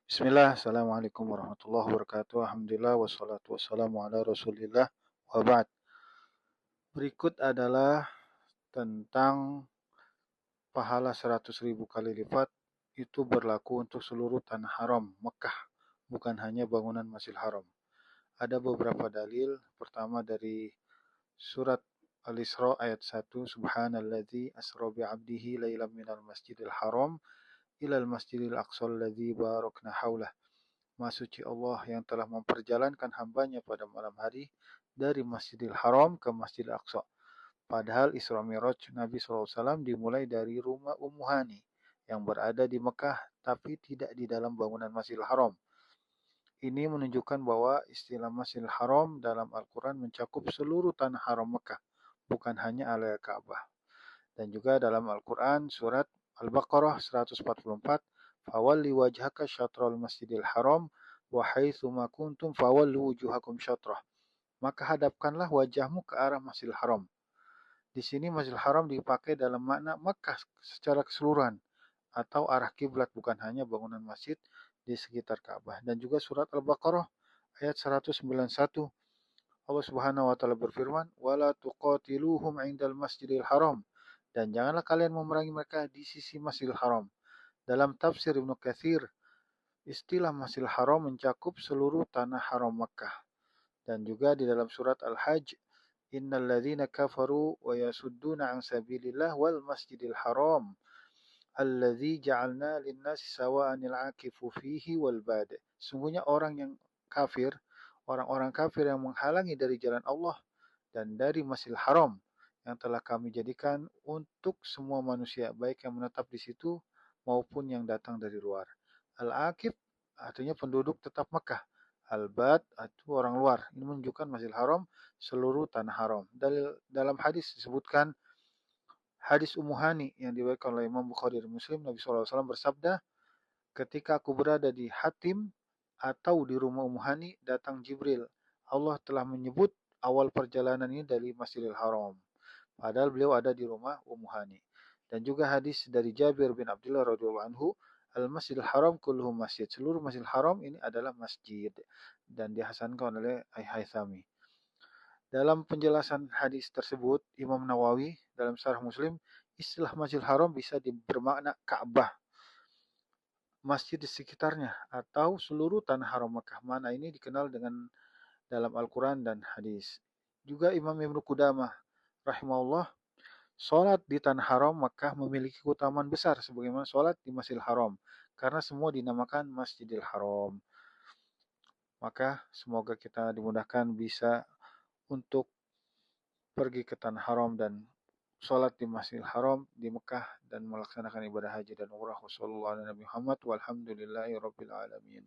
Bismillah, Assalamualaikum warahmatullahi wabarakatuh. Alhamdulillah, wassalatu wassalamu ala rasulillah, wa ba'd. Berikut adalah tentang pahala 100.000 kali lipat itu berlaku untuk seluruh tanah haram, Mekah, bukan hanya bangunan Masjidil Haram. Ada beberapa dalil, pertama dari surat Al-Isra ayat 1, Subhanalladzi asra bi'abdihi lailam minal masjidil haram ilal masjidil aqsal ladzi barakna haulah. Maha suci Allah yang telah memperjalankan hambanya pada malam hari dari Masjidil Haram ke Masjidil Aqsa. Padahal Isra Mi'raj Nabi SAW dimulai dari rumah Ummu Hani yang berada di Mekah tapi tidak di dalam bangunan Masjidil Haram. Ini menunjukkan bahwa istilah Masjidil Haram dalam Al-Quran mencakup seluruh tanah haram Mekah, bukan hanya area Ka'bah. Dan juga dalam Al-Quran surat Al-Baqarah 144, fawalli wajhaka syatrul masjidil haram wa haitsu ma kuntum fawallu wujuhakum syatrah. Maka hadapkanlah wajahmu ke arah Masjidil Haram. Di sini Masjidil Haram dipakai dalam makna Makkah secara keseluruhan atau arah kiblat, bukan hanya bangunan masjid di sekitar Ka'bah. Dan juga surat Al-Baqarah ayat 191, Allah Subhanahu wa taala berfirman, "Wala tuqatiluhum 'indal Masjidil Haram." Dan janganlah kalian memerangi mereka di sisi Masjidil Haram. Dalam tafsir Ibnu Katsir, istilah Masjidil Haram mencakup seluruh tanah haram Makkah. Dan juga di dalam surat Al-Hajj, Innal ladzina kafaru wa yasudduna 'an sabilillah wal Masjidil Haram alladzi ja'alna lin-nasi sawa'anil 'akifu fihi wal bad. Sungguhnya orang-orang kafir yang menghalangi dari jalan Allah dan dari Masjidil Haram yang telah kami jadikan untuk semua manusia, baik yang menetap di situ maupun yang datang dari luar. Al-Aqib artinya penduduk tetap Mekah. Al-Bad itu orang luar. Ini menunjukkan Masjidil Haram seluruh tanah haram. Dalam hadis disebutkan hadis Ummu Hani yang diriwayatkan oleh Imam Bukhari dan Muslim, Nabi SAW bersabda, ketika aku berada di Hatim atau di rumah Ummu Hani, datang Jibril. Allah telah menyebut awal perjalanan ini dari Masjidil Haram. Padahal beliau ada di rumah Ummu Hani. Dan juga hadis dari Jabir bin Abdullah radhiyallahu anhu, Al-Masjidil Haram kulluhu masjid. Seluruh Masjidil Haram ini adalah masjid. Dan dihasankan oleh Al-Haythami. Dalam penjelasan hadis tersebut, Imam Nawawi dalam Syarah Muslim, istilah Masjidil Haram bisa bermakna Ka'bah, masjid di sekitarnya, atau seluruh tanah haram Makkah. Mana ini dikenal dengan dalam Al-Quran dan hadis. Juga Imam Ibnu Qudamah rahimahullah, sholat di tanah haram Makkah memiliki keutamaan besar sebagaimana sholat di Masjidil Haram, karena semua dinamakan Masjidil Haram. Maka semoga kita dimudahkan bisa untuk pergi ke tanah haram dan sholat di Masjidil Haram di Mekah dan melaksanakan ibadah haji dan umrah. Wassalamualaikum warahmatullahi wabarakatuh. Walhamdulillahi rabbil alamin.